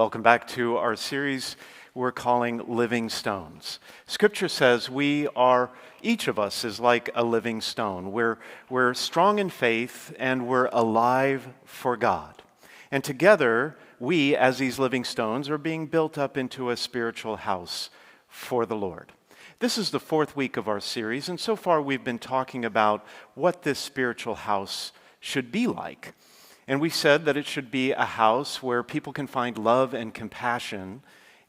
Welcome back to our series we're calling Living Stones. Scripture says each of us is like a living stone. We're strong in faith and we're alive for God. And together, we, as these living stones, are being built up into a spiritual house for the Lord. This is the fourth week of our series, and so far we've been talking about what this spiritual house should be like. And we said that it should be a house where people can find love and compassion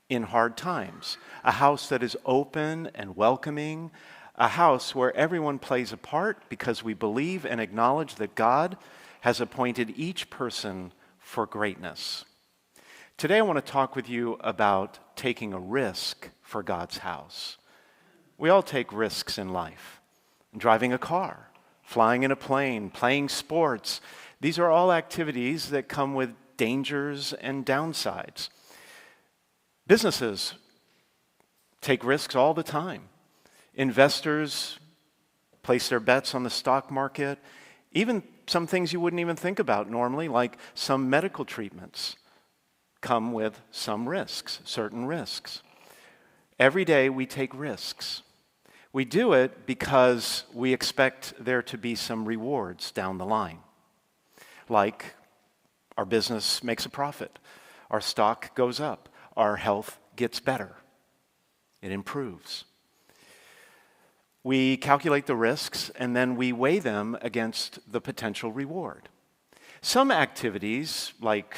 in hard times. A house that is open and welcoming. A house where everyone plays a part because we believe and acknowledge that God has appointed each person for greatness. Today I want to talk with you about taking a risk for God's house. We all take risks in life. Driving a car, flying in a plane, playing sports. These are all activities that come with dangers and downsides. Businesses take risks all the time. Investors place their bets on the stock market. Even some things you wouldn't even think about normally, like some medical treatments, come with some risks, certain risks. Every day we take risks. We do it because we expect there to be some rewards down the line. Like our business makes a profit, our stock goes up, our health gets better, it improves. We calculate the risks and then we weigh them against the potential reward. Some activities, like,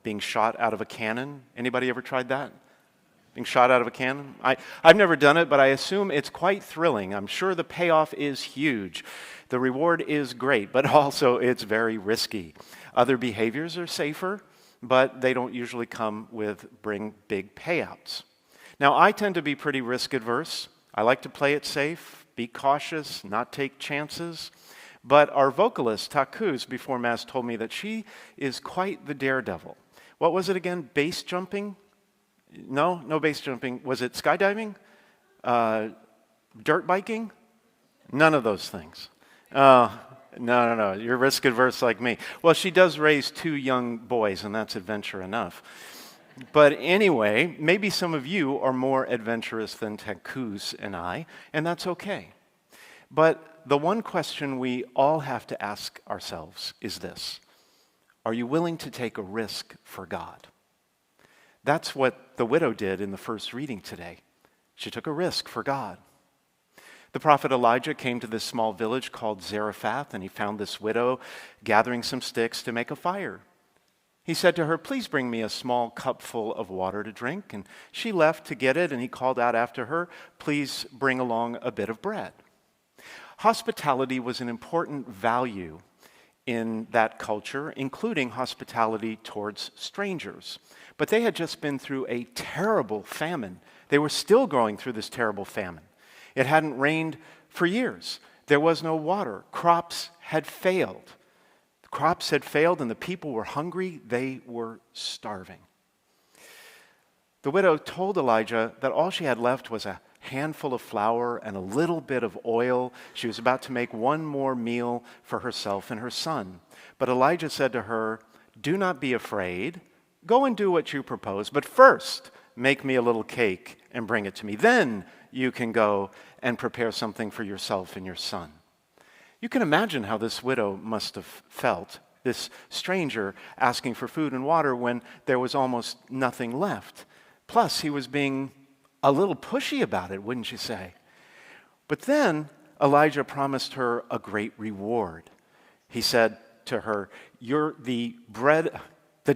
being shot out of a cannon. Anybody ever tried that? Being shot out of a cannon? I've never done it, but I assume it's quite thrilling. I'm sure the payoff is huge. The reward is great, but also it's very risky. Other behaviors are safer, but they don't usually bring big payouts. Now, I tend to be pretty risk adverse. I like to play it safe, be cautious, not take chances. But our vocalist, Takuz, before Mass told me that she is quite the daredevil. What was it again? Base jumping? No base jumping. Was it skydiving? Dirt biking? None of those things. No. You're risk adverse like me. Well, she does raise 2 young boys, and that's adventure enough. But anyway, maybe some of you are more adventurous than Takuz and I, and that's okay. But the one question we all have to ask ourselves is this: are you willing to take a risk for God? That's what the widow did in the first reading today. She took a risk for God. The prophet Elijah came to this small village called Zarephath, and he found this widow gathering some sticks to make a fire. He said to her, "Please bring me a small cupful of water to drink." And she left to get it, and he called out after her, "Please bring along a bit of bread." Hospitality was an important value in that culture, including hospitality towards strangers. But they had just been through a terrible famine. They were still going through this terrible famine. It hadn't rained for years. There was no water. Crops had failed. The crops had failed and the people were hungry. They were starving. The widow told Elijah that all she had left was a handful of flour and a little bit of oil. She was about to make one more meal for herself and her son. But Elijah said to her, "Do not be afraid. Go and do what you propose, but first make me a little cake and bring it to me. Then you can go and prepare something for yourself and your son." You can imagine how this widow must have felt, this stranger asking for food and water when there was almost nothing left. Plus, he was being a little pushy about it, wouldn't you say? But then Elijah promised her a great reward. He said to her, the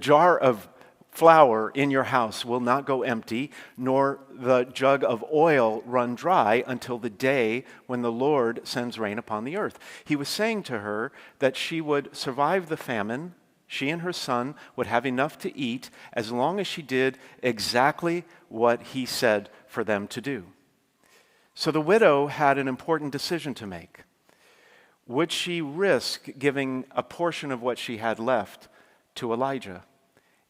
jar of flour in your house will not go empty, nor the jug of oil run dry until the day when the Lord sends rain upon the earth. He was saying to her that she would survive the famine. She and her son would have enough to eat as long as she did exactly what he said for them to do. So the widow had an important decision to make. Would she risk giving a portion of what she had left to Elijah?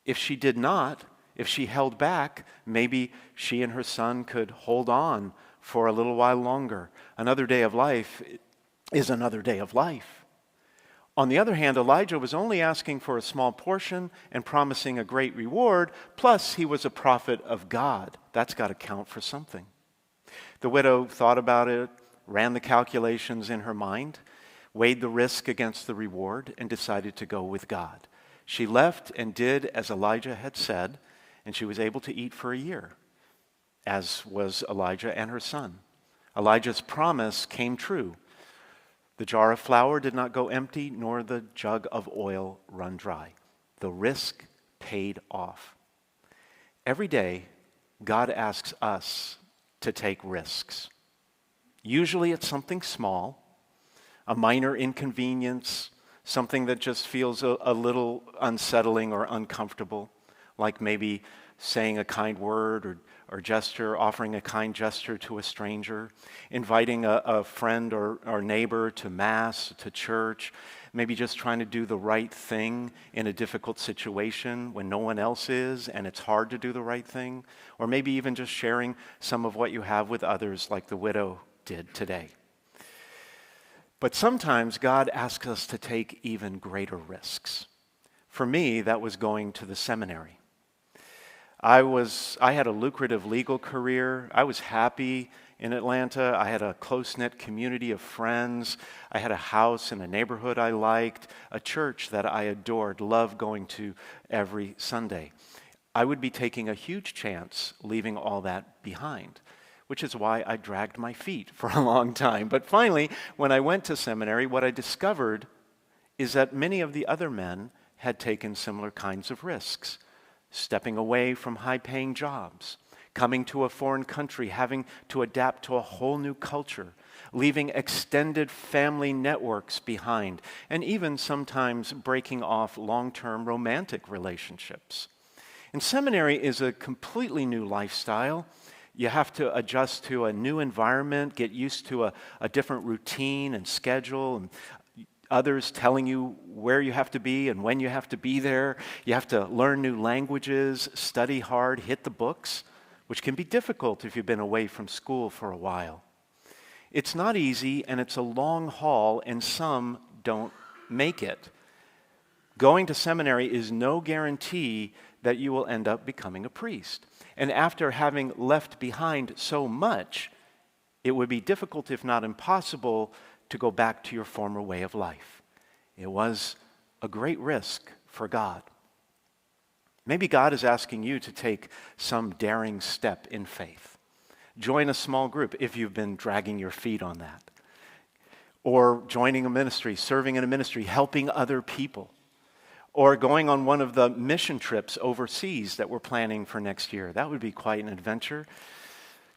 If she did not, if she held back, maybe she and her son could hold on for a little while longer. Another day of life is another day of life. On the other hand, Elijah was only asking for a small portion and promising a great reward, plus he was a prophet of God. That's got to count for something. The widow thought about it, ran the calculations in her mind, weighed the risk against the reward, and decided to go with God. She left and did as Elijah had said, and she was able to eat for a year, as was Elijah and her son. Elijah's promise came true. The jar of flour did not go empty, nor the jug of oil run dry. The risk paid off. Every day, God asks us to take risks. Usually it's something small, a minor inconvenience, something that just feels a little unsettling or uncomfortable, like maybe saying a kind word or gesture, offering a kind gesture to a stranger, inviting a friend or neighbor to Mass, to church, maybe just trying to do the right thing in a difficult situation when no one else is and it's hard to do the right thing, or maybe even just sharing some of what you have with others like the widow did today. But sometimes God asks us to take even greater risks. For me, that was going to the seminary. I had a lucrative legal career. I was happy in Atlanta. I had a close-knit community of friends. I had a house in a neighborhood I liked, a church that I adored, loved going to every Sunday. I would be taking a huge chance leaving all that behind, which is why I dragged my feet for a long time. But finally, when I went to seminary, what I discovered is that many of the other men had taken similar kinds of risks. Stepping away from high-paying jobs, coming to a foreign country, having to adapt to a whole new culture, leaving extended family networks behind, and even sometimes breaking off long-term romantic relationships. And seminary is a completely new lifestyle. You have to adjust to a new environment, get used to a different routine and schedule, and others telling you where you have to be and when you have to be there. You have to learn new languages, study hard, hit the books, which can be difficult if you've been away from school for a while. It's not easy, and it's a long haul, and some don't make it. Going to seminary is no guarantee that you will end up becoming a priest. And after having left behind so much, it would be difficult, if not impossible, to go back to your former way of life. It was a great risk for God. Maybe God is asking you to take some daring step in faith. Join a small group if you've been dragging your feet on that. Or joining a ministry, serving in a ministry, helping other people. Or going on one of the mission trips overseas that we're planning for next year. That would be quite an adventure,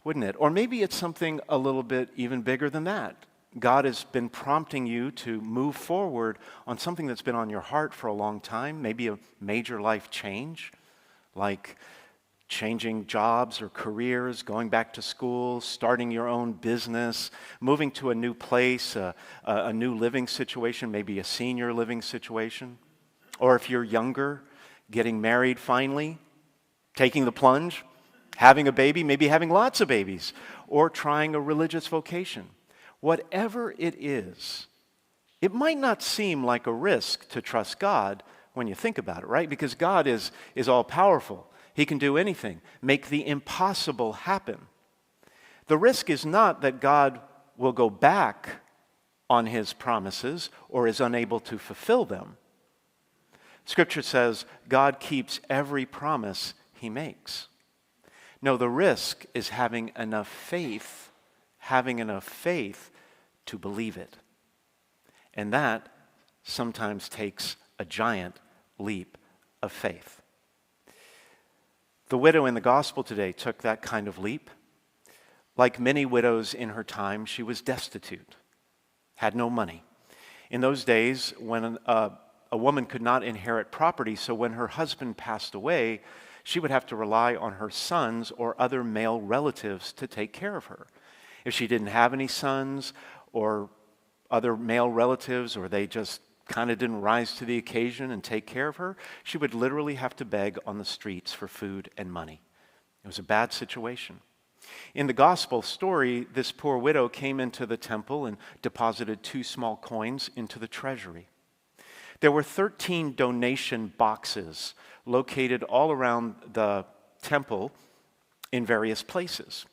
wouldn't it? Or maybe it's something a little bit even bigger than that. God has been prompting you to move forward on something that's been on your heart for a long time, maybe a major life change, like changing jobs or careers, going back to school, starting your own business, moving to a new place, a new living situation, maybe a senior living situation. Or if you're younger, getting married finally, taking the plunge, having a baby, maybe having lots of babies, or trying a religious vocation. Whatever it is, it might not seem like a risk to trust God when you think about it, right? Because God is all-powerful. He can do anything, make the impossible happen. The risk is not that God will go back on his promises or is unable to fulfill them. Scripture says God keeps every promise he makes. No, the risk is having enough faith to believe it. And that sometimes takes a giant leap of faith. The widow in the gospel today took that kind of leap. Like many widows in her time, she was destitute, had no money. In those days, when a woman could not inherit property, so when her husband passed away, she would have to rely on her sons or other male relatives to take care of her. If she didn't have any sons or other male relatives, or they just kind of didn't rise to the occasion and take care of her, she would literally have to beg on the streets for food and money. It was a bad situation. In the gospel story, this poor widow came into the temple and deposited 2 small coins into the treasury. There were 13 donation boxes located all around the temple in various places.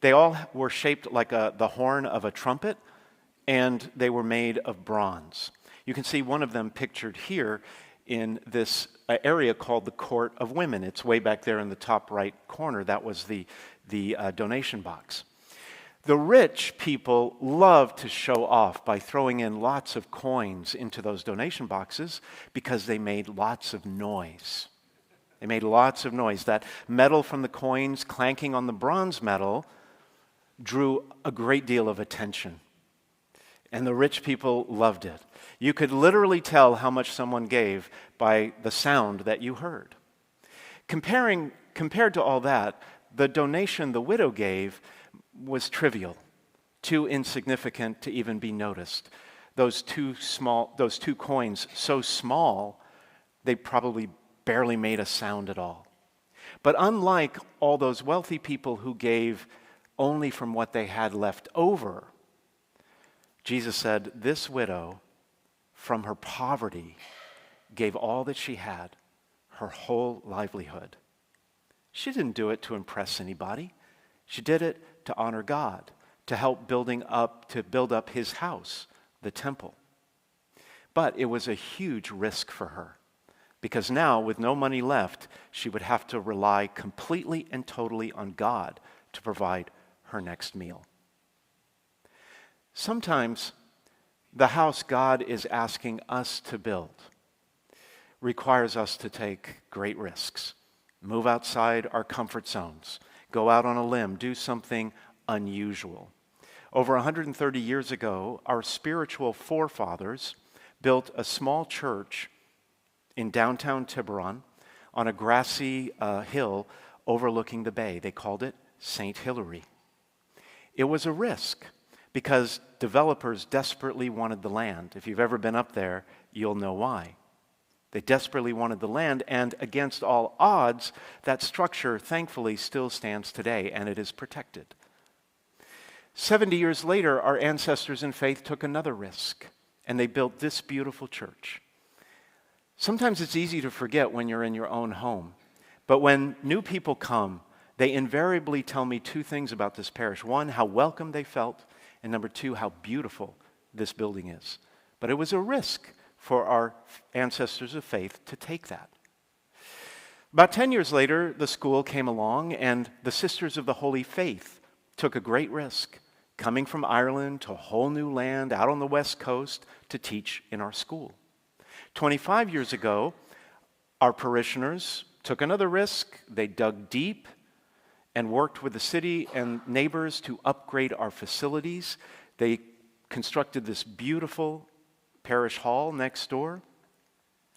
They all were shaped like the horn of a trumpet, and they were made of bronze. You can see one of them pictured here in this area called the Court of Women. It's way back there in the top right corner. That was the donation box. The rich people loved to show off by throwing in lots of coins into those donation boxes because they made lots of noise. They made lots of noise. That metal from the coins clanking on the bronze metal drew a great deal of attention. And the rich people loved it. You could literally tell how much someone gave by the sound that you heard. Compared to all that, the donation the widow gave was trivial, too insignificant to even be noticed. Those two coins, so small, they probably barely made a sound at all. But unlike all those wealthy people who gave only from what they had left over, Jesus said, this widow, from her poverty, gave all that she had, her whole livelihood. She didn't do it to impress anybody. She did it to honor God, to help build up his house, the temple. But it was a huge risk for her, because now, with no money left, she would have to rely completely and totally on God to provide her next meal. Sometimes the house God is asking us to build requires us to take great risks, move outside our comfort zones, go out on a limb, do something unusual. Over 130 years ago, our spiritual forefathers built a small church in downtown Tiburon on a grassy hill overlooking the bay. They called it St. Hilary. It was a risk because developers desperately wanted the land. If you've ever been up there, you'll know why. They desperately wanted the land, and against all odds, that structure thankfully still stands today, and it is protected. 70 years later, our ancestors in faith took another risk, and they built this beautiful church. Sometimes it's easy to forget when you're in your own home, but when new people come, they invariably tell me two things about this parish. One, how welcome they felt, and number two, how beautiful this building is. But it was a risk for our ancestors of faith to take that. About 10 years later, the school came along, and the Sisters of the Holy Faith took a great risk, coming from Ireland to a whole new land out on the West Coast to teach in our school. 25 years ago, our parishioners took another risk. They dug deep and worked with the city and neighbors to upgrade our facilities. They constructed this beautiful parish hall next door,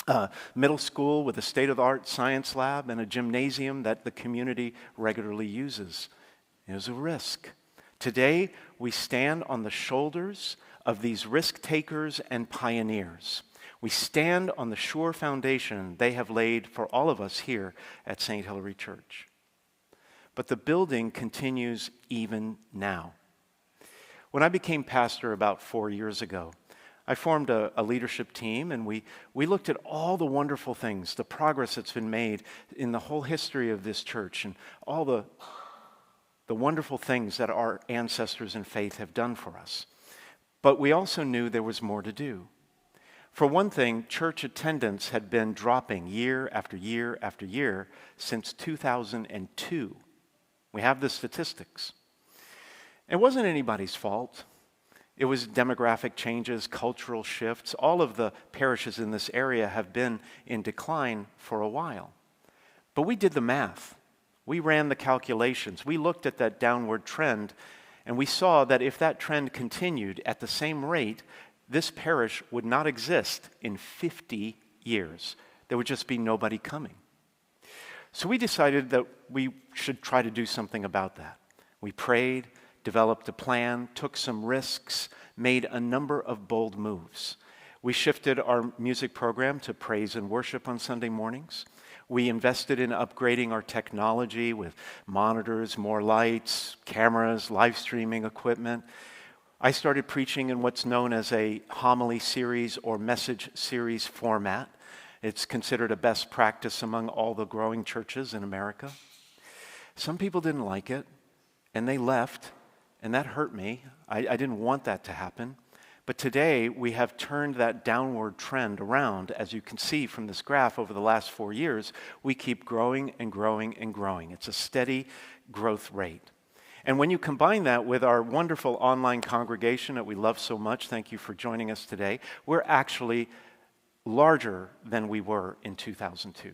a middle school with a state-of-the-art science lab and a gymnasium that the community regularly uses. It was a risk. Today, we stand on the shoulders of these risk takers and pioneers. We stand on the sure foundation they have laid for all of us here at St. Hilary Church. But the building continues even now. When I became pastor about 4 years ago, I formed a leadership team, and we looked at all the wonderful things, the progress that's been made in the whole history of this church, and all the wonderful things that our ancestors in faith have done for us. But we also knew there was more to do. For one thing, church attendance had been dropping year after year after year since 2002. We have the statistics. It wasn't anybody's fault. It was demographic changes, cultural shifts. All of the parishes in this area have been in decline for a while. But we did the math. We ran the calculations. We looked at that downward trend, and we saw that if that trend continued at the same rate, this parish would not exist in 50 years. There would just be nobody coming. So we decided that we should try to do something about that. We prayed, developed a plan, took some risks, made a number of bold moves. We shifted our music program to praise and worship on Sunday mornings. We invested in upgrading our technology with monitors, more lights, cameras, live streaming equipment. I started preaching in what's known as a homily series or message series format. It's considered a best practice among all the growing churches in America. Some people didn't like it, and they left, and that hurt me. I didn't want that to happen. But today, we have turned that downward trend around. As you can see from this graph over the last 4 years, we keep growing and growing and growing. It's a steady growth rate. And when you combine that with our wonderful online congregation that we love so much, thank you for joining us today, we're actually larger than we were in 2002.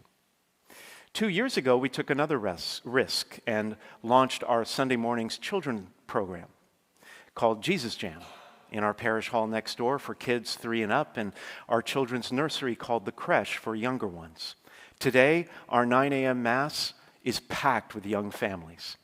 2 years ago, we took another risk and launched our Sunday mornings children program called Jesus Jam in our parish hall next door for kids 3 and up, and our children's nursery called The Creche for younger ones. Today, our 9 a.m. Mass is packed with young families.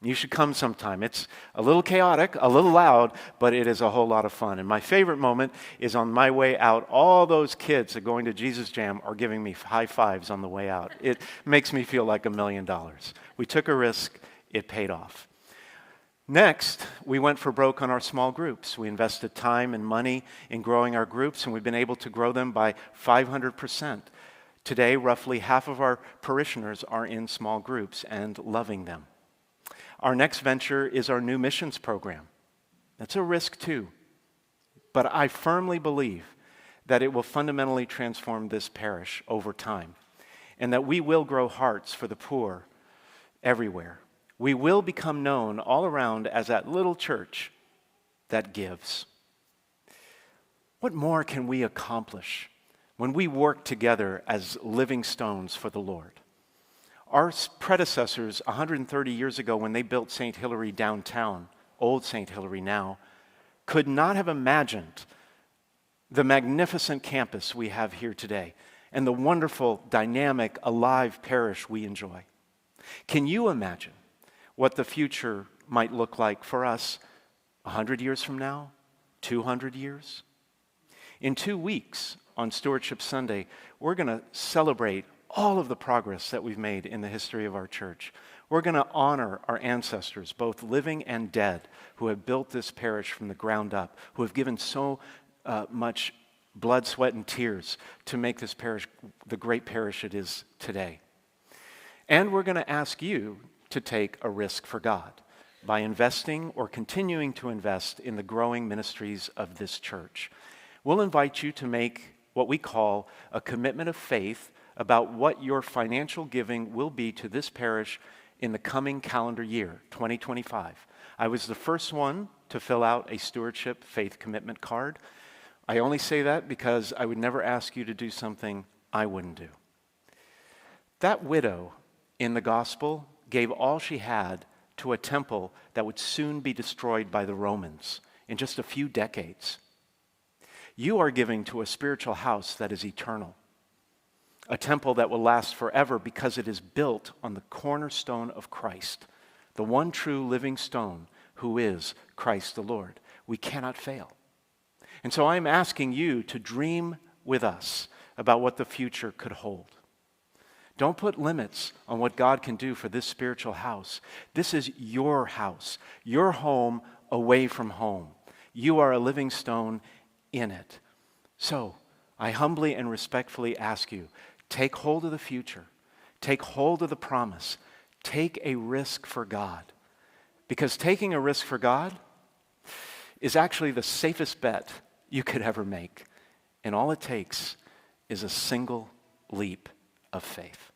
You should come sometime. It's a little chaotic, a little loud, but it is a whole lot of fun. And my favorite moment is on my way out, all those kids that are going to Jesus Jam are giving me high fives on the way out. It makes me feel like $1 million. We took a risk, it paid off. Next, we went for broke on our small groups. We invested time and money in growing our groups, and we've been able to grow them by 500%. Today, roughly half of our parishioners are in small groups and loving them. Our next venture is our new missions program. That's a risk too, but I firmly believe that it will fundamentally transform this parish over time, and that we will grow hearts for the poor everywhere. We will become known all around as that little church that gives. What more can we accomplish when we work together as living stones for the Lord? Our predecessors 130 years ago, when they built St. Hilary downtown, old St. Hilary now, could not have imagined the magnificent campus we have here today and the wonderful, dynamic, alive parish we enjoy. Can you imagine what the future might look like for us 100 years from now, 200 years? In 2 weeks, on Stewardship Sunday, we're going to celebrate all of the progress that we've made in the history of our church. We're going to honor our ancestors, both living and dead, who have built this parish from the ground up, who have given so much blood, sweat, and tears to make this parish the great parish it is today. And we're going to ask you to take a risk for God by investing or continuing to invest in the growing ministries of this church. We'll invite you to make what we call a commitment of faith about what your financial giving will be to this parish in the coming calendar year, 2025. I was the first one to fill out a stewardship faith commitment card. I only say that because I would never ask you to do something I wouldn't do. That widow in the gospel gave all she had to a temple that would soon be destroyed by the Romans in just a few decades. You are giving to a spiritual house that is eternal, a temple that will last forever because it is built on the cornerstone of Christ, the one true living stone who is Christ the Lord. We cannot fail. And so I'm asking you to dream with us about what the future could hold. Don't put limits on what God can do for this spiritual house. This is your house, your home away from home. You are a living stone in it. So I humbly and respectfully ask you, take hold of the future. Take hold of the promise. Take a risk for God. Because taking a risk for God is actually the safest bet you could ever make. And all it takes is a single leap of faith.